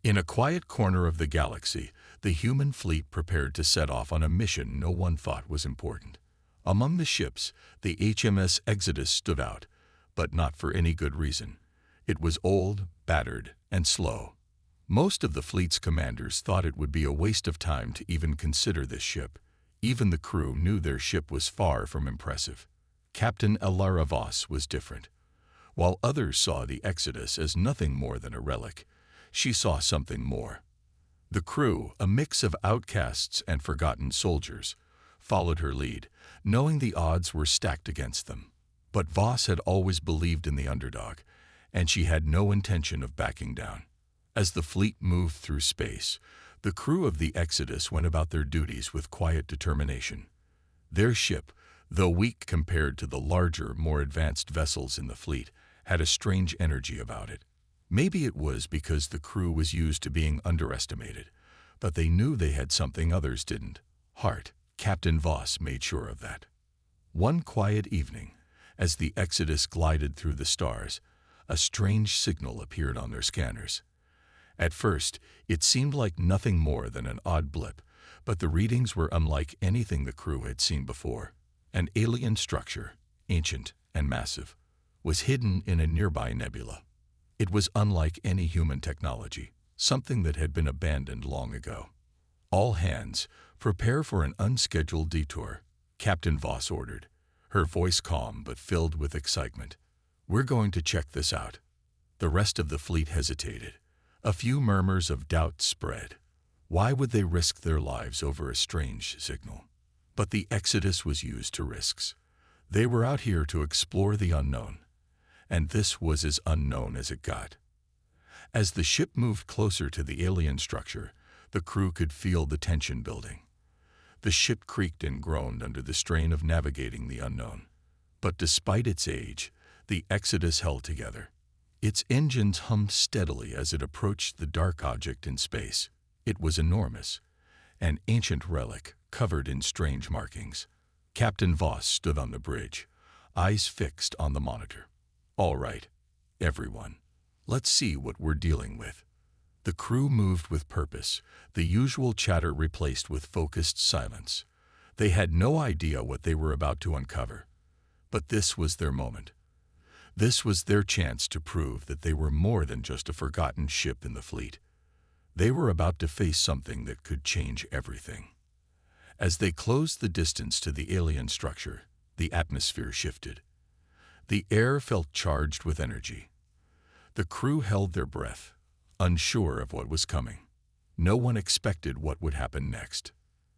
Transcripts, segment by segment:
In a quiet corner of the galaxy, the human fleet prepared to set off on a mission no one thought was important. Among the ships, the HMS Exodus stood out, but not for any good reason. It was old, battered, and slow. Most of the fleet's commanders thought it would be a waste of time to even consider this ship. Even the crew knew their ship was far from impressive. Captain Elara Voss was different. While others saw the Exodus as nothing more than a relic, she saw something more. The crew, a mix of outcasts and forgotten soldiers, followed her lead, knowing the odds were stacked against them. But Voss had always believed in the underdog, and she had no intention of backing down. As the fleet moved through space, the crew of the Exodus went about their duties with quiet determination. Their ship, though weak compared to the larger, more advanced vessels in the fleet, had a strange energy about it. Maybe it was because the crew was used to being underestimated, but they knew they had something others didn't: heart. Captain Voss made sure of that. One quiet evening, as the Exodus glided through the stars, a strange signal appeared on their scanners. At first, it seemed like nothing more than an odd blip, but the readings were unlike anything the crew had seen before. An alien structure, ancient and massive, was hidden in a nearby nebula. It was unlike any human technology, something that had been abandoned long ago. "All hands, prepare for an unscheduled detour," Captain Voss ordered, her voice calm but filled with excitement. "We're going to check this out." The rest of the fleet hesitated. A few murmurs of doubt spread. Why would they risk their lives over a strange signal? But the Exodus was used to risks. They were out here to explore the unknown, and this was as unknown as it got. As the ship moved closer to the alien structure, the crew could feel the tension building. The ship creaked and groaned under the strain of navigating the unknown. But despite its age, the Exodus held together. Its engines hummed steadily as it approached the dark object in space. It was enormous, an ancient relic covered in strange markings. Captain Voss stood on the bridge, eyes fixed on the monitor. "All right, everyone, let's see what we're dealing with." The crew moved with purpose, the usual chatter replaced with focused silence. They had no idea what they were about to uncover. But this was their moment. This was their chance to prove that they were more than just a forgotten ship in the fleet. They were about to face something that could change everything. As they closed the distance to the alien structure, the atmosphere shifted. The air felt charged with energy. The crew held their breath, unsure of what was coming. No one expected what would happen next.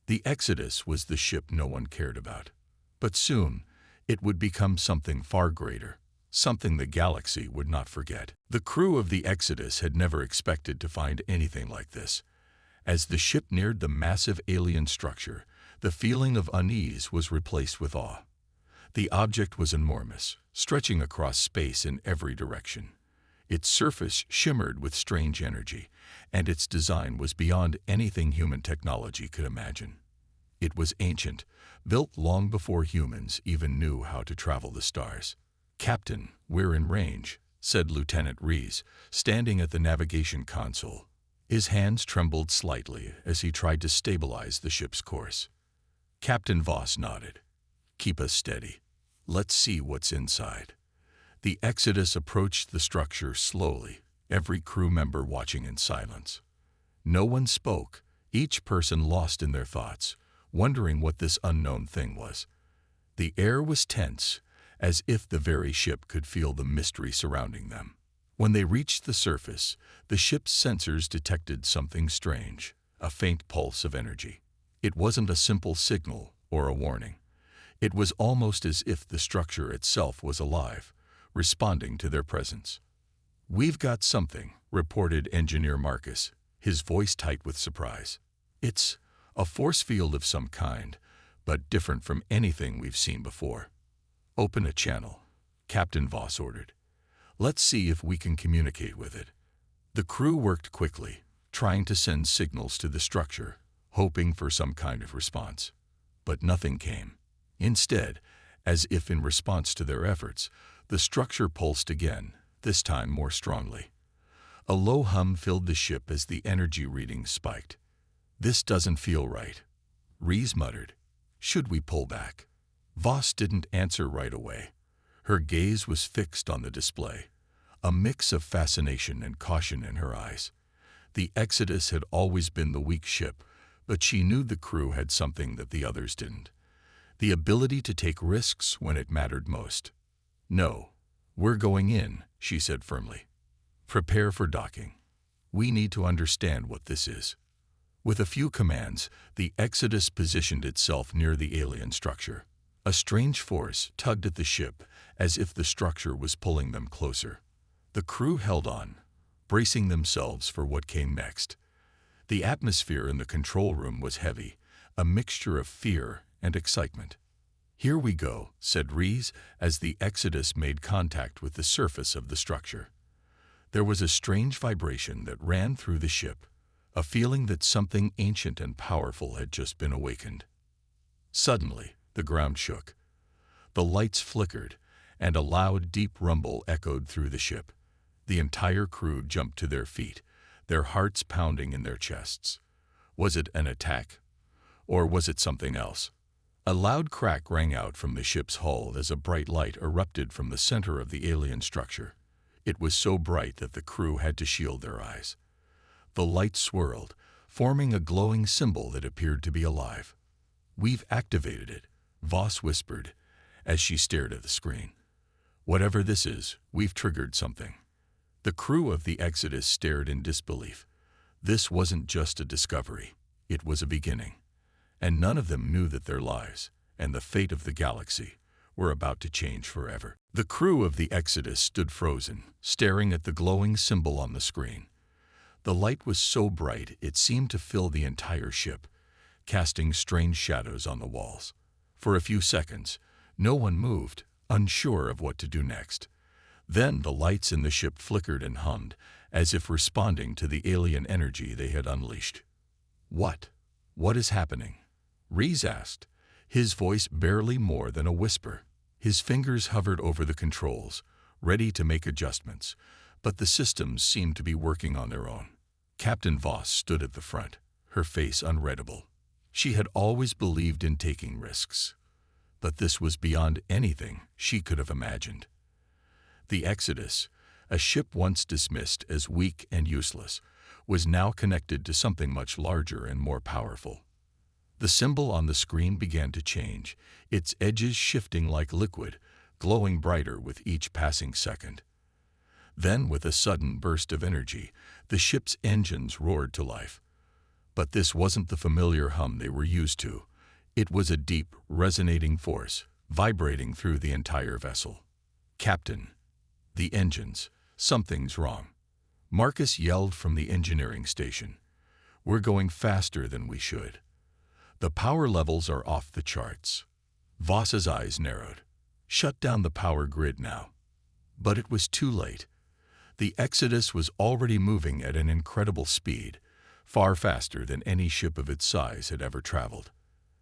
The Exodus was the ship no one cared about. But soon, it would become something far greater, something the galaxy would not forget. The crew of the Exodus had never expected to find anything like this. As the ship neared the massive alien structure, the feeling of unease was replaced with awe. The object was enormous, stretching across space in every direction. Its surface shimmered with strange energy, and its design was beyond anything human technology could imagine. It was ancient, built long before humans even knew how to travel the stars. "Captain, we're in range," said Lieutenant Rees, standing at the navigation console. His hands trembled slightly as he tried to stabilize the ship's course. Captain Voss nodded. "Keep us steady. Let's see what's inside." The Exodus approached the structure slowly, every crew member watching in silence. No one spoke, each person lost in their thoughts, wondering what this unknown thing was. The air was tense, as if the very ship could feel the mystery surrounding them. When they reached the surface, the ship's sensors detected something strange, a faint pulse of energy. It wasn't a simple signal or a warning. It was almost as if the structure itself was alive, responding to their presence. "We've got something," reported Engineer Marcus, his voice tight with surprise. "It's a force field of some kind, but different from anything we've seen before." "Open a channel," Captain Voss ordered. "Let's see if we can communicate with it." The crew worked quickly, trying to send signals to the structure, hoping for some kind of response. But nothing came. Instead, as if in response to their efforts, the structure pulsed again, this time more strongly. A low hum filled the ship as the energy readings spiked. "This doesn't feel right," Rees muttered. "Should we pull back?" Voss didn't answer right away. Her gaze was fixed on the display, a mix of fascination and caution in her eyes. The Exodus had always been the weak ship, but she knew the crew had something that the others didn't. The ability to take risks when it mattered most. "No, we're going in," she said firmly. "Prepare for docking. We need to understand what this is." With a few commands, the Exodus positioned itself near the alien structure. A strange force tugged at the ship as if the structure was pulling them closer. The crew held on, bracing themselves for what came next. The atmosphere in the control room was heavy, a mixture of fear and excitement. "Here we go," said Rees as the Exodus made contact with the surface of the structure. There was a strange vibration that ran through the ship, a feeling that something ancient and powerful had just been awakened. Suddenly, the ground shook. The lights flickered, and a loud, deep rumble echoed through the ship. The entire crew jumped to their feet, their hearts pounding in their chests. Was it an attack? Or was it something else? A loud crack rang out from the ship's hull as a bright light erupted from the center of the alien structure. It was so bright that the crew had to shield their eyes. The light swirled, forming a glowing symbol that appeared to be alive. "We've activated it," Voss whispered as she stared at the screen. "Whatever this is, we've triggered something." The crew of the Exodus stared in disbelief. This wasn't just a discovery, it was a beginning. And none of them knew that their lives, and the fate of the galaxy, were about to change forever. The crew of the Exodus stood frozen, staring at the glowing symbol on the screen. The light was so bright it seemed to fill the entire ship, casting strange shadows on the walls. For a few seconds, no one moved, unsure of what to do next. Then the lights in the ship flickered and hummed, as if responding to the alien energy they had unleashed. What is happening?" Rees asked, his voice barely more than a whisper. His fingers hovered over the controls, ready to make adjustments, but the systems seemed to be working on their own. Captain Voss stood at the front, her face unreadable. She had always believed in taking risks, but this was beyond anything she could have imagined. The Exodus, a ship once dismissed as weak and useless, was now connected to something much larger and more powerful. The symbol on the screen began to change, its edges shifting like liquid, glowing brighter with each passing second. Then, with a sudden burst of energy, the ship's engines roared to life. But this wasn't the familiar hum they were used to. It was a deep, resonating force, vibrating through the entire vessel. "Captain, the engines. Something's wrong." Marcus yelled from the engineering station. "We're going faster than we should. The power levels are off the charts." Voss's eyes narrowed. "Shut down the power grid now." But it was too late. The Exodus was already moving at an incredible speed, far faster than any ship of its size had ever traveled.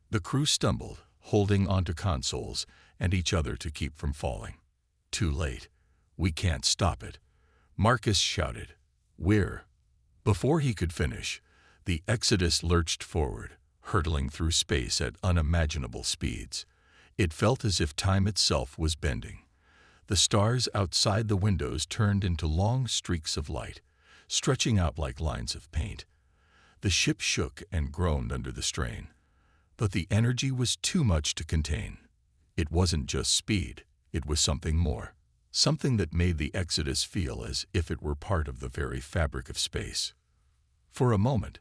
The crew stumbled, holding onto consoles and each other to keep from falling. "Too late. We can't stop it," Marcus shouted. Before he could finish, the Exodus lurched forward, hurtling through space at unimaginable speeds. It felt as if time itself was bending. The stars outside the windows turned into long streaks of light, stretching out like lines of paint. The ship shook and groaned under the strain, but the energy was too much to contain. It wasn't just speed, it was something more. Something that made the Exodus feel as if it were part of the very fabric of space. For a moment,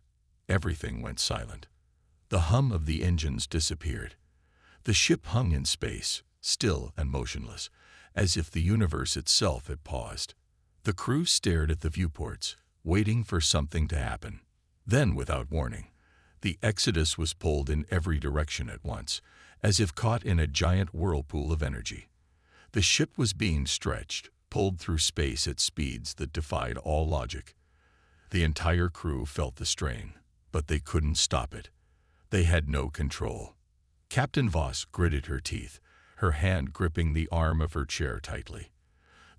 everything went silent. The hum of the engines disappeared. The ship hung in space, still and motionless, as if the universe itself had paused. The crew stared at the viewports, waiting for something to happen. Then, without warning, the Exodus was pulled in every direction at once, as if caught in a giant whirlpool of energy. The ship was being stretched, pulled through space at speeds that defied all logic. The entire crew felt the strain, but they couldn't stop it. They had no control. Captain Voss gritted her teeth, her hand gripping the arm of her chair tightly.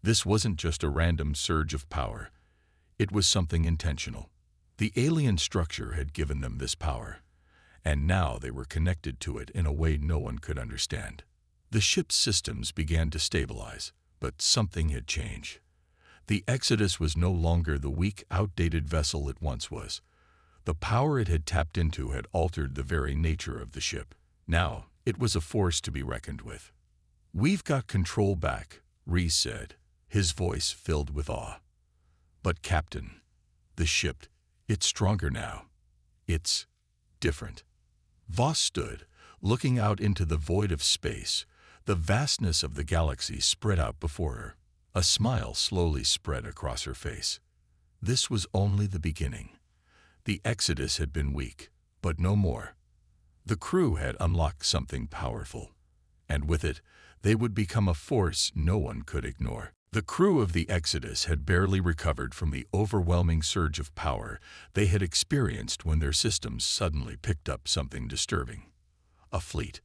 This wasn't just a random surge of power. It was something intentional. The alien structure had given them this power, and now they were connected to it in a way no one could understand. The ship's systems began to stabilize, but something had changed. The Exodus was no longer the weak, outdated vessel it once was. The power it had tapped into had altered the very nature of the ship. Now, it was a force to be reckoned with. "We've got control back," Reese said, his voice filled with awe. "But Captain, the ship, it's stronger now. It's different." Voss stood, looking out into the void of space. The vastness of the galaxy spread out before her. A smile slowly spread across her face. This was only the beginning. The Exodus had been weak, but no more. The crew had unlocked something powerful, and with it, they would become a force no one could ignore. The crew of the Exodus had barely recovered from the overwhelming surge of power they had experienced when their systems suddenly picked up something disturbing. A fleet.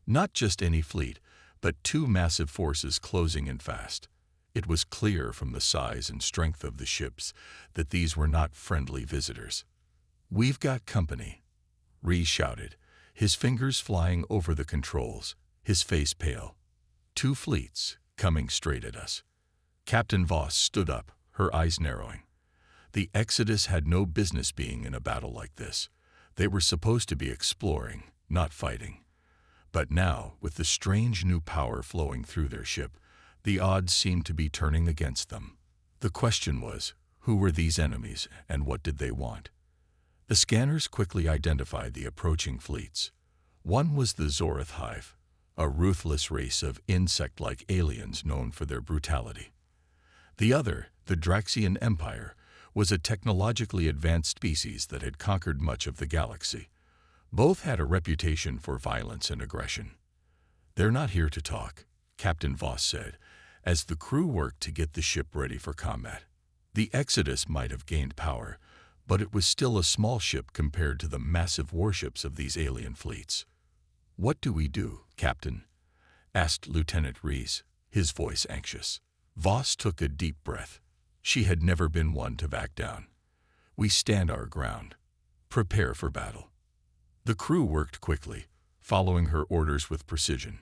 Not just any fleet, but two massive forces closing in fast. It was clear from the size and strength of the ships that these were not friendly visitors. "We've got company," Reese shouted, his fingers flying over the controls, his face pale. "Two fleets coming straight at us." Captain Voss stood up, her eyes narrowing. The Exodus had no business being in a battle like this. They were supposed to be exploring, not fighting. But now, with the strange new power flowing through their ship, the odds seemed to be turning against them. The question was, who were these enemies and what did they want? The scanners quickly identified the approaching fleets. One was the Zorath Hive, a ruthless race of insect-like aliens known for their brutality. The other, the Draxian Empire, was a technologically advanced species that had conquered much of the galaxy. Both had a reputation for violence and aggression. "They're not here to talk," Captain Voss said, as the crew worked to get the ship ready for combat. The Exodus might have gained power, but it was still a small ship compared to the massive warships of these alien fleets. "What do we do, Captain?" asked Lieutenant Reese, his voice anxious. Voss took a deep breath. She had never been one to back down. "We stand our ground. Prepare for battle." The crew worked quickly, following her orders with precision.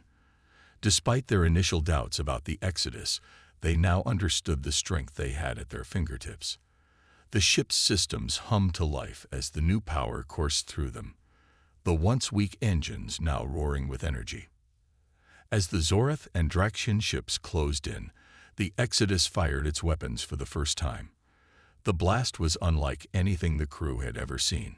Despite their initial doubts about the Exodus, they now understood the strength they had at their fingertips. The ship's systems hummed to life as the new power coursed through them, the once weak engines now roaring with energy. As the Zorath and Draxian ships closed in, the Exodus fired its weapons for the first time. The blast was unlike anything the crew had ever seen.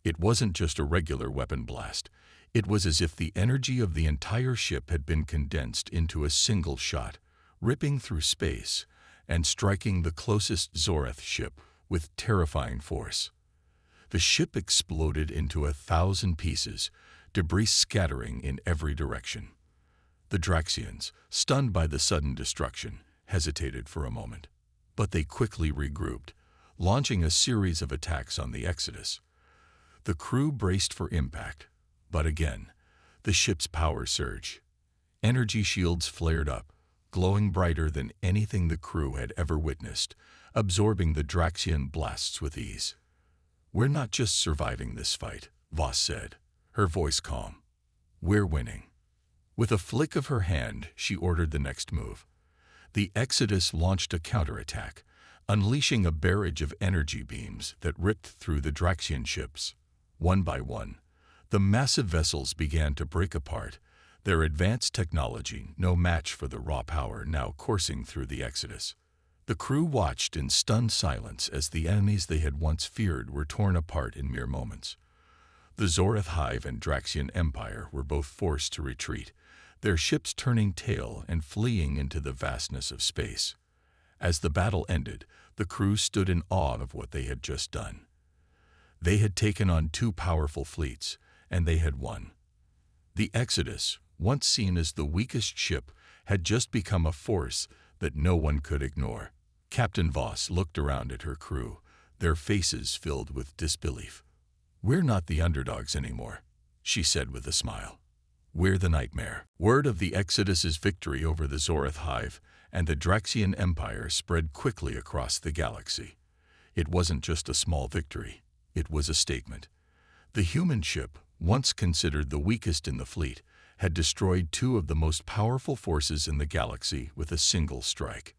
It wasn't just a regular weapon blast. It was as if the energy of the entire ship had been condensed into a single shot, ripping through space and striking the closest Zorath ship with terrifying force. The ship exploded into 1,000 pieces, debris scattering in every direction. The Draxians, stunned by the sudden destruction, hesitated for a moment. But they quickly regrouped, launching a series of attacks on the Exodus. The crew braced for impact, but again, the ship's power surged. Energy shields flared up, glowing brighter than anything the crew had ever witnessed, absorbing the Draxian blasts with ease. "We're not just surviving this fight," Voss said, her voice calm. "We're winning." With a flick of her hand, she ordered the next move. The Exodus launched a counterattack, unleashing a barrage of energy beams that ripped through the Draxian ships. One by one, the massive vessels began to break apart, their advanced technology no match for the raw power now coursing through the Exodus. The crew watched in stunned silence as the enemies they had once feared were torn apart in mere moments. The Zorath Hive and Draxian Empire were both forced to retreat, their ships turning tail and fleeing into the vastness of space. As the battle ended, the crew stood in awe of what they had just done. They had taken on two powerful fleets, and they had won. The Exodus, once seen as the weakest ship, had just become a force that no one could ignore. Captain Voss looked around at her crew, their faces filled with disbelief. "We're not the underdogs anymore," she said with a smile. "We're the nightmare." Word of the Exodus's victory over the Zorath Hive and the Draxian Empire spread quickly across the galaxy. It wasn't just a small victory, it was a statement. The human ship, once considered the weakest in the fleet, had destroyed two of the most powerful forces in the galaxy with a single strike.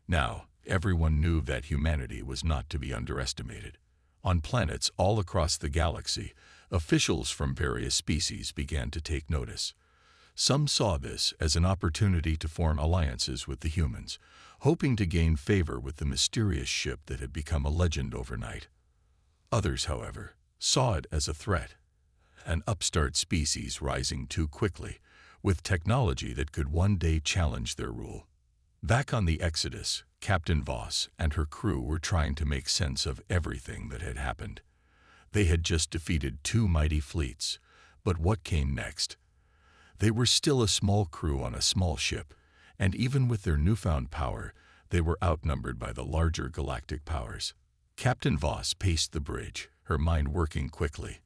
Now, everyone knew that humanity was not to be underestimated. On planets all across the galaxy, officials from various species began to take notice. Some saw this as an opportunity to form alliances with the humans, hoping to gain favor with the mysterious ship that had become a legend overnight. Others, however, saw it as a threat, an upstart species rising too quickly, with technology that could one day challenge their rule. Back on the Exodus, Captain Voss and her crew were trying to make sense of everything that had happened. They had just defeated two mighty fleets, but what came next? They were still a small crew on a small ship, and even with their newfound power, they were outnumbered by the larger galactic powers. Captain Voss paced the bridge, her mind working quickly.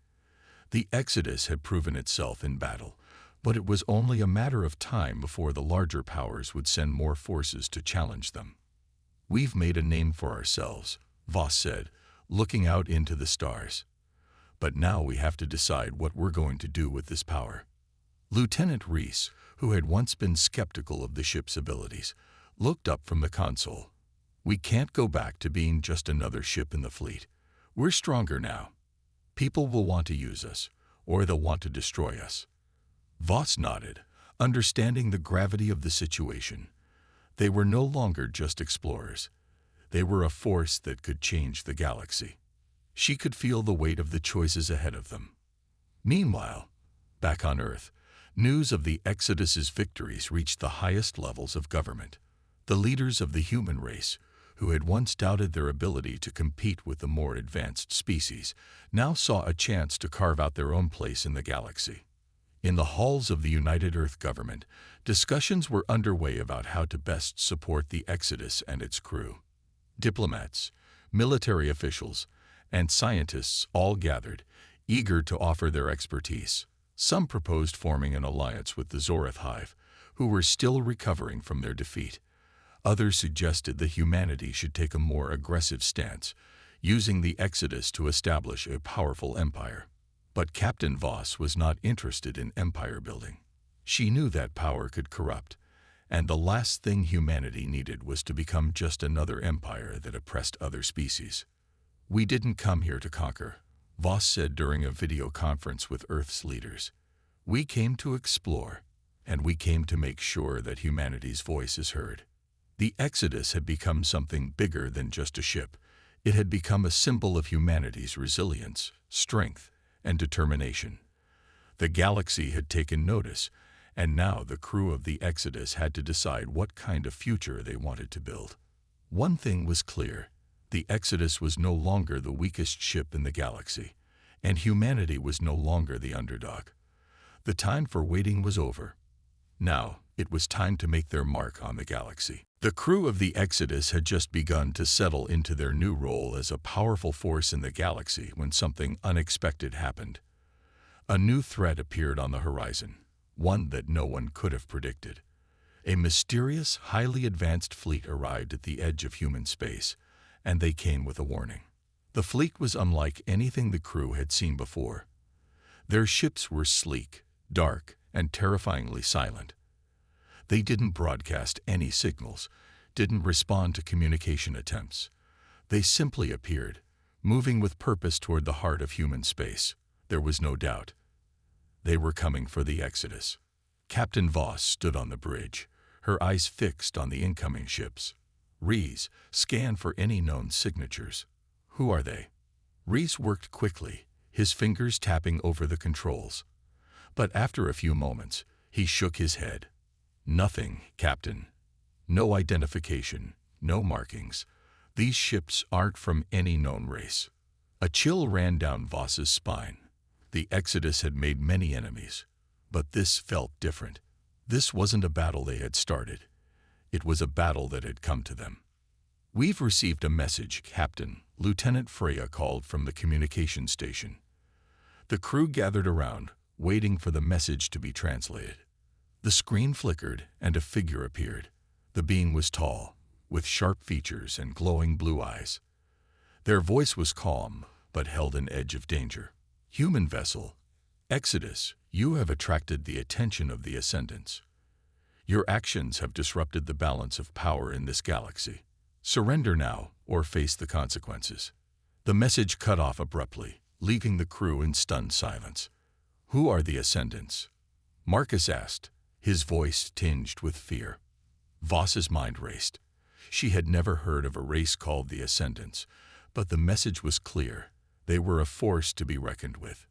The Exodus had proven itself in battle, but it was only a matter of time before the larger powers would send more forces to challenge them. "We've made a name for ourselves," Voss said, looking out into the stars. "But now we have to decide what we're going to do with this power." Lieutenant Reese, who had once been skeptical of the ship's abilities, looked up from the console. "We can't go back to being just another ship in the fleet. We're stronger now. People will want to use us, or they'll want to destroy us." Voss nodded, understanding the gravity of the situation. They were no longer just explorers. They were a force that could change the galaxy. She could feel the weight of the choices ahead of them. Meanwhile, back on Earth, news of the Exodus's victories reached the highest levels of government. The leaders of the human race, who had once doubted their ability to compete with the more advanced species, now saw a chance to carve out their own place in the galaxy. In the halls of the United Earth government, discussions were underway about how to best support the Exodus and its crew. Diplomats, military officials, and scientists all gathered, eager to offer their expertise. Some proposed forming an alliance with the Zorith Hive, who were still recovering from their defeat. Others suggested that humanity should take a more aggressive stance, using the Exodus to establish a powerful empire. But Captain Voss was not interested in empire building. She knew that power could corrupt, and the last thing humanity needed was to become just another empire that oppressed other species. "We didn't come here to conquer," Voss said during a video conference with Earth's leaders. "We came to explore, and we came to make sure that humanity's voice is heard." The Exodus had become something bigger than just a ship. It had become a symbol of humanity's resilience, strength, and determination. The galaxy had taken notice, and now the crew of the Exodus had to decide what kind of future they wanted to build. One thing was clear: the Exodus was no longer the weakest ship in the galaxy, and humanity was no longer the underdog. The time for waiting was over. Now, it was time to make their mark on the galaxy. The crew of the Exodus had just begun to settle into their new role as a powerful force in the galaxy when something unexpected happened. A new threat appeared on the horizon, one that no one could have predicted. A mysterious, highly advanced fleet arrived at the edge of human space, and they came with a warning. The fleet was unlike anything the crew had seen before. Their ships were sleek, dark, and terrifyingly silent. They didn't broadcast any signals, didn't respond to communication attempts. They simply appeared, moving with purpose toward the heart of human space. There was no doubt. They were coming for the Exodus. Captain Voss stood on the bridge, her eyes fixed on the incoming ships. "Reese, scan for any known signatures." "Who are they?" Reese worked quickly, his fingers tapping over the controls. But after a few moments, he shook his head. "Nothing, Captain. No identification, no markings. These ships aren't from any known race." A chill ran down Voss's spine. The Exodus had made many enemies, but this felt different. This wasn't a battle they had started. It was a battle that had come to them. "We've received a message, Captain," Lieutenant Freya called from the communication station. The crew gathered around, waiting for the message to be translated. The screen flickered, and a figure appeared. The being was tall, with sharp features and glowing blue eyes. Their voice was calm, but held an edge of danger. Human vessel, Exodus, you have attracted the attention of the Ascendants. Your actions have disrupted the balance of power in this galaxy. Surrender now, or face the consequences. The message cut off abruptly, leaving the crew in stunned silence. Who are the Ascendants? Marcus asked, his voice tinged with fear. Voss's mind raced. She had never heard of a race called the Ascendants, but the message was clear. They were a force to be reckoned with,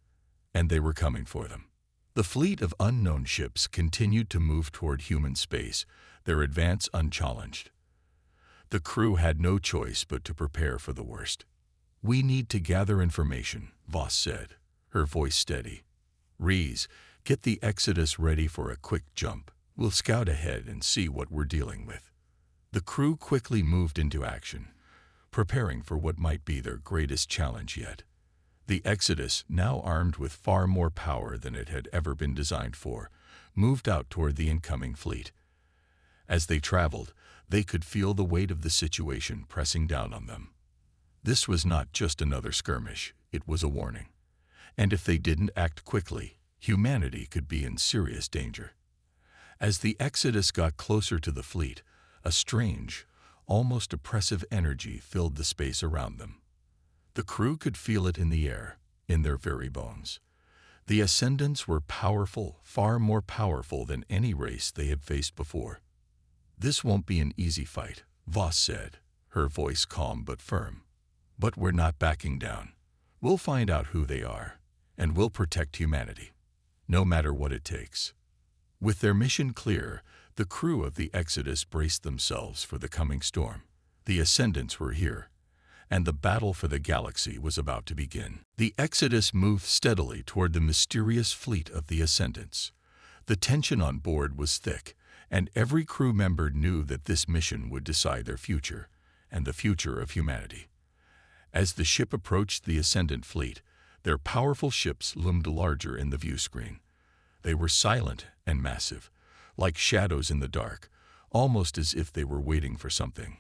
and they were coming for them. The fleet of unknown ships continued to move toward human space, their advance unchallenged. The crew had no choice but to prepare for the worst. We need to gather information, Voss said, her voice steady. Rees, get the Exodus ready for a quick jump. We'll scout ahead and see what we're dealing with. The crew quickly moved into action, preparing for what might be their greatest challenge yet. The Exodus, now armed with far more power than it had ever been designed for, moved out toward the incoming fleet. As they traveled, they could feel the weight of the situation pressing down on them. This was not just another skirmish, it was a warning. And if they didn't act quickly, humanity could be in serious danger. As the Exodus got closer to the fleet, a strange, almost oppressive energy filled the space around them. The crew could feel it in the air, in their very bones. The Ascendants were powerful, far more powerful than any race they had faced before. This won't be an easy fight, Voss said, her voice calm but firm. But we're not backing down. We'll find out who they are, and we'll protect humanity, no matter what it takes. With their mission clear, the crew of the Exodus braced themselves for the coming storm. The Ascendants were here, and the battle for the galaxy was about to begin. The Exodus moved steadily toward the mysterious fleet of the Ascendants. The tension on board was thick, and every crew member knew that this mission would decide their future, and the future of humanity. As the ship approached the Ascendant fleet, their powerful ships loomed larger in the view screen. They were silent and massive, like shadows in the dark, almost as if they were waiting for something.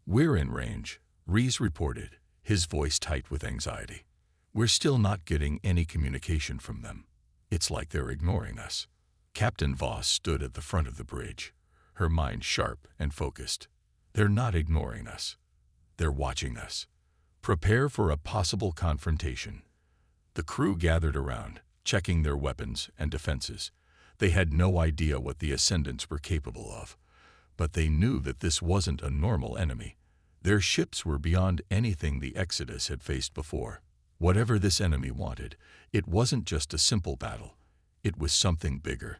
We're in range, Rees reported, his voice tight with anxiety. We're still not getting any communication from them. It's like they're ignoring us. Captain Voss stood at the front of the bridge, her mind sharp and focused. They're not ignoring us. They're watching us. Prepare for a possible confrontation. The crew gathered around, checking their weapons and defenses. They had no idea what the Ascendants were capable of, but they knew that this wasn't a normal enemy. Their ships were beyond anything the Exodus had faced before. Whatever this enemy wanted, it wasn't just a simple battle. It was something bigger.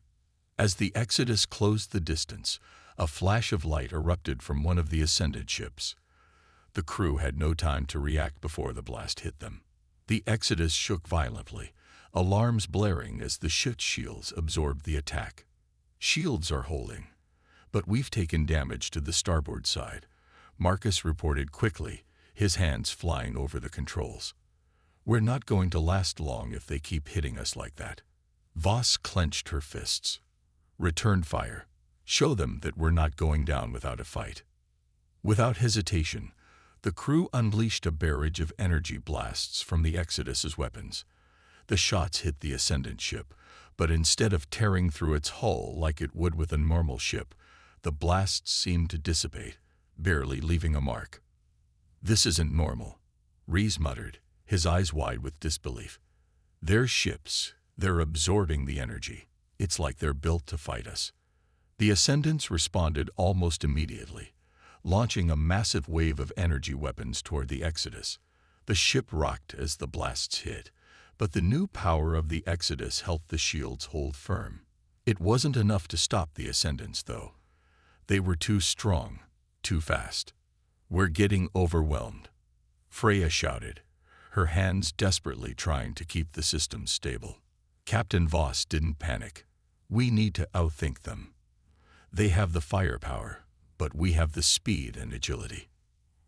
As the Exodus closed the distance, a flash of light erupted from one of the Ascendant ships. The crew had no time to react before the blast hit them. The Exodus shook violently, alarms blaring as the ship's shields absorbed the attack. Shields are holding, but we've taken damage to the starboard side, Marcus reported quickly, his hands flying over the controls. We're not going to last long if they keep hitting us like that. Voss clenched her fists. Return fire. Show them that we're not going down without a fight. Without hesitation, the crew unleashed a barrage of energy blasts from the Exodus's weapons. The shots hit the Ascendant ship, but instead of tearing through its hull like it would with a normal ship, the blasts seemed to dissipate, barely leaving a mark. This isn't normal, Rees muttered, his eyes wide with disbelief. They're ships. They're absorbing the energy. It's like they're built to fight us. The Ascendants responded almost immediately, launching a massive wave of energy weapons toward the Exodus. The ship rocked as the blasts hit, but the new power of the Exodus helped the shields hold firm. It wasn't enough to stop the Ascendants, though. They were too strong, too fast. We're getting overwhelmed, Freya shouted, her hands desperately trying to keep the system stable. Captain Voss didn't panic. We need to outthink them. They have the firepower, but we have the speed and agility.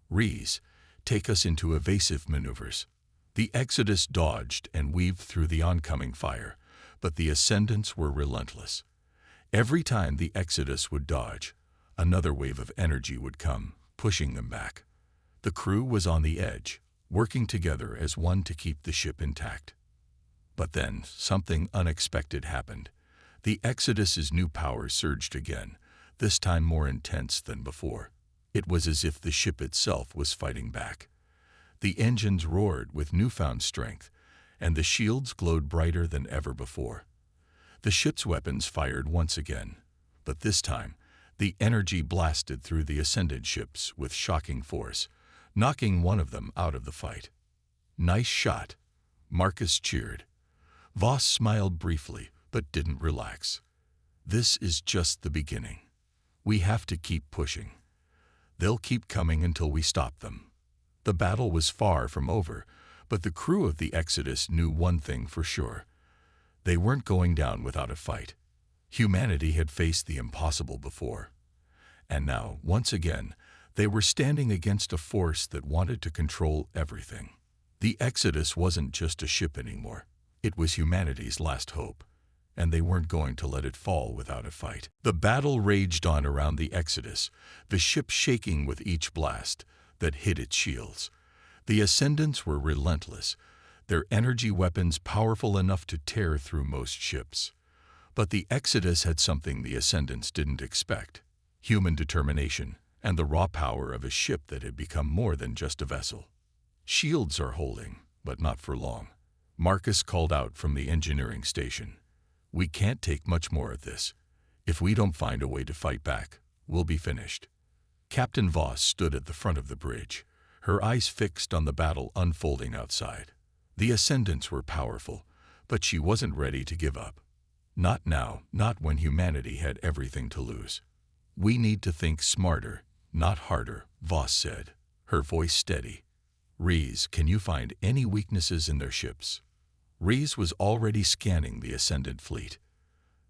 Rees, take us into evasive maneuvers. The Exodus dodged and weaved through the oncoming fire, but the Ascendants were relentless. Every time the Exodus would dodge, another wave of energy would come, pushing them back. The crew was on the edge, working together as one to keep the ship intact. But then, something unexpected happened. The Exodus's new power surged again, this time more intense than before. It was as if the ship itself was fighting back. The engines roared with newfound strength, and the shields glowed brighter than ever before. The ship's weapons fired once again, but this time, the energy blasted through the Ascendant ships with shocking force, knocking one of them out of the fight. "Nice shot," Marcus cheered. Voss smiled briefly, but didn't relax. "This is just the beginning. We have to keep pushing. They'll keep coming until we stop them." The battle was far from over, but the crew of the Exodus knew one thing for sure. They weren't going down without a fight. Humanity had faced the impossible before. And now, once again, they were standing against a force that wanted to control everything. The Exodus wasn't just a ship anymore. It was humanity's last hope, and they weren't going to let it fall without a fight. The battle raged on around the Exodus, the ship shaking with each blast that hit its shields. The Ascendants were relentless, their energy weapons powerful enough to tear through most ships. But the Exodus had something the Ascendants didn't expect: human determination and the raw power of a ship that had become more than just a vessel. "Shields are holding, but not for long," Marcus called out from the engineering station. "We can't take much more of this. If we don't find a way to fight back, we'll be finished." Captain Voss stood at the front of the bridge, her eyes fixed on the battle unfolding outside. The Ascendants were powerful, but she wasn't ready to give up. Not now, not when humanity had everything to lose. "We need to think smarter, not harder," Voss said, her voice steady. "Rees, can you find any weaknesses in their ships?" Rees was already scanning the Ascendant fleet.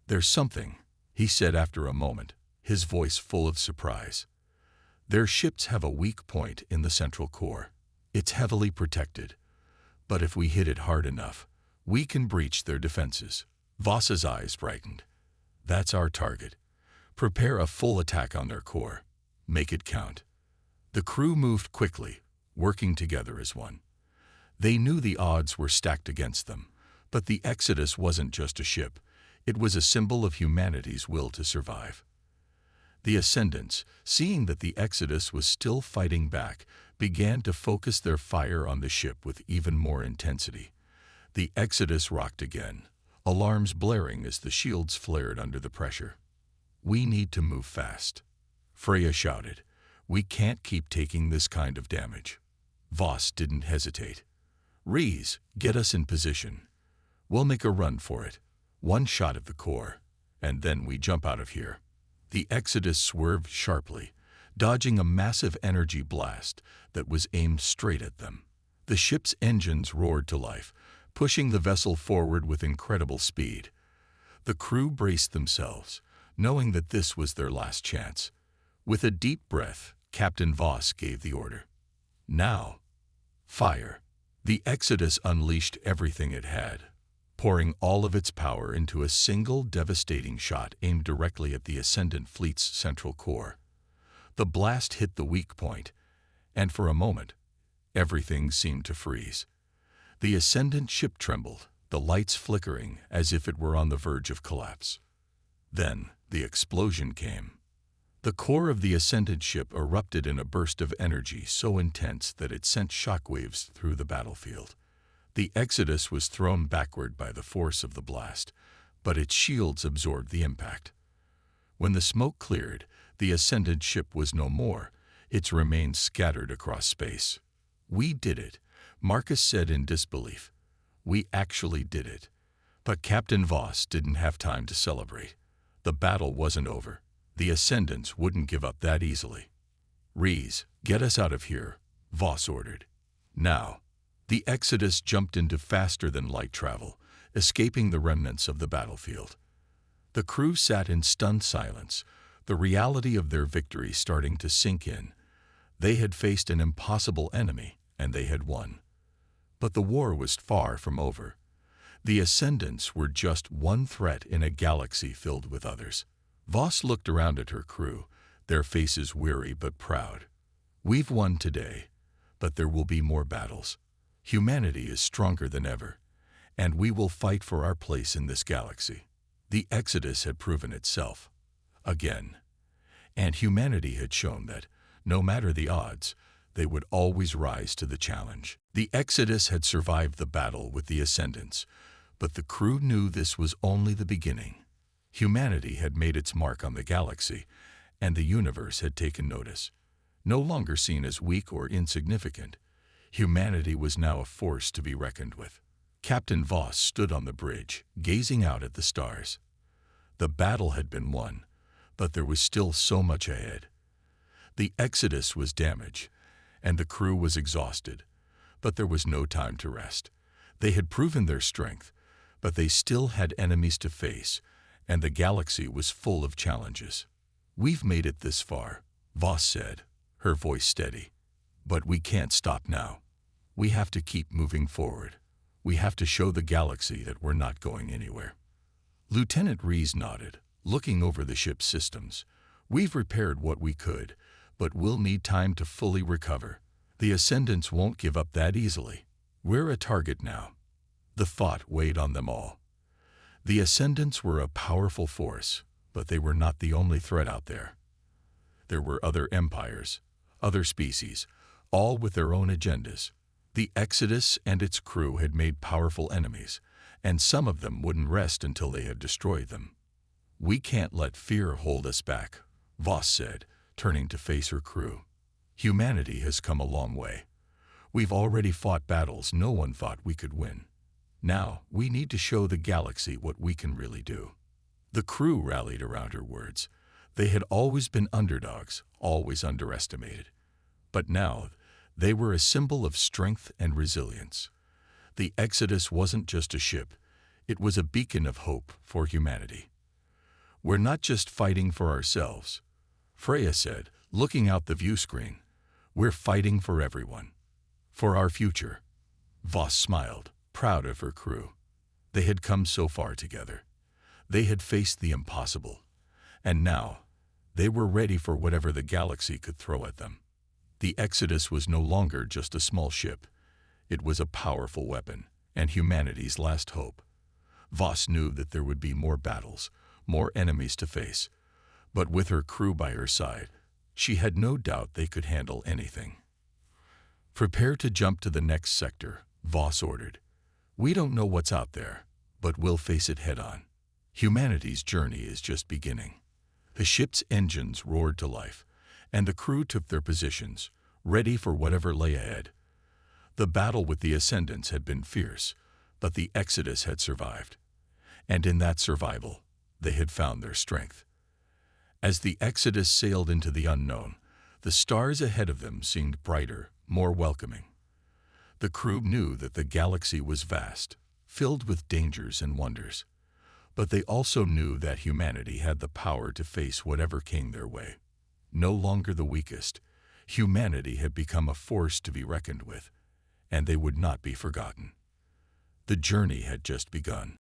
"There's something," he said after a moment, his voice full of surprise. "Their ships have a weak point in the central core. It's heavily protected, but if we hit it hard enough, we can breach their defenses." Voss's eyes brightened. "That's our target. Prepare a full attack on their core. Make it count." The crew moved quickly, working together as one. They knew the odds were stacked against them, but the Exodus wasn't just a ship. It was a symbol of humanity's will to survive. The Ascendants, seeing that the Exodus was still fighting back, began to focus their fire on the ship with even more intensity. The Exodus rocked again, alarms blaring as the shields flared under the pressure. "We need to move fast," Freya shouted. "We can't keep taking this kind of damage." Voss didn't hesitate. "Rees, get us in position. We'll make a run for it. One shot at the core, and then we jump out of here." The Exodus swerved sharply, dodging a massive energy blast that was aimed straight at them. The ship's engines roared to life, pushing the vessel forward with incredible speed. The crew braced themselves, knowing that this was their last chance. With a deep breath, Captain Voss gave the order. "Now, fire." The Exodus unleashed everything it had, pouring all of its power into a single devastating shot aimed directly at the Ascendant fleet's central core. The blast hit the weak point, and for a moment, everything seemed to freeze. The Ascendant ship trembled, the lights flickering as if it were on the verge of collapse. Then the explosion came. The core of the Ascendant ship erupted in a burst of energy so intense that it sent shockwaves through the battlefield. The Exodus was thrown backward by the force of the blast, but its shields absorbed the impact. When the smoke cleared, the Ascendant ship was no more, its remains scattered across space. "We did it," Marcus said in disbelief. "We actually did it." But Captain Voss didn't have time to celebrate. The battle wasn't over. The Ascendants wouldn't give up that easily. "Rees, get us out of here," Voss ordered. "Now." The Exodus jumped into faster-than-light travel, escaping the remnants of the battlefield. The crew sat in stunned silence, the reality of their victory starting to sink in. They had faced an impossible enemy, and they had won. But the war was far from over. The Ascendants were just one threat in a galaxy filled with others. Voss looked around at her crew, their faces weary but proud. "We've won today, but there will be more battles. Humanity is stronger than ever, and we will fight for our place in this galaxy. The Exodus had proven itself again, and humanity had shown that, no matter the odds, they would always rise to the challenge. The Exodus had survived the battle with the Ascendants, but the crew knew this was only the beginning. Humanity had made its mark on the galaxy, and the universe had taken notice. No longer seen as weak or insignificant, humanity was now a force to be reckoned with. Captain Voss stood on the bridge, gazing out at the stars. The battle had been won, but there was still so much ahead. The Exodus was damaged, and the crew was exhausted, but there was no time to rest. They had proven their strength, but they still had enemies to face, and the galaxy was full of challenges. "We've made it this far," Voss said, her voice steady. "But we can't stop now. We have to keep moving forward. We have to show the galaxy that we're not going anywhere." Lieutenant Rees nodded, looking over the ship's systems. "We've repaired what we could, but we'll need time to fully recover. The Ascendants won't give up that easily. We're a target now." The thought weighed on them all. The Ascendants were a powerful force, but they were not the only threat out there. There were other empires, other species, all with their own agendas. The Exodus and its crew had made powerful enemies, and some of them wouldn't rest until they had destroyed them. "We can't let fear hold us back," Voss said, turning to face her crew. "Humanity has come a long way. We've already fought battles no one thought we could win. Now, we need to show the galaxy what we can really do." The crew rallied around her words. They had always been underdogs, always underestimated. But now, they were a symbol of strength and resilience. The Exodus wasn't just a ship, it was a beacon of hope for humanity. "We're not just fighting for ourselves," Freya said, looking out the view screen. "We're fighting for everyone. For our future." Voss smiled, proud of her crew. They had come so far together. They had faced the impossible, and now they were ready for whatever the galaxy could throw at them. The Exodus was no longer just a small ship. It was a powerful weapon, and humanity's last hope. Voss knew that there would be more battles, more enemies to face, but with her crew by her side, she had no doubt they could handle anything. "Prepare to jump to the next sector," Voss ordered. "We don't know what's out there, but we'll face it head-on. Humanity's journey is just beginning." The ship's engines roared to life, and the crew took their positions, ready for whatever lay ahead. The battle with the Ascendants had been fierce, but the Exodus had survived. And in that survival, they had found their strength. As the Exodus sailed into the unknown, the stars ahead of them seemed brighter, more welcoming. The crew knew that the galaxy was vast, filled with dangers and wonders. But they also knew that humanity had the power to face whatever came their way. No longer the weakest, humanity had become a force to be reckoned with, and they would not be forgotten. The journey had just begun.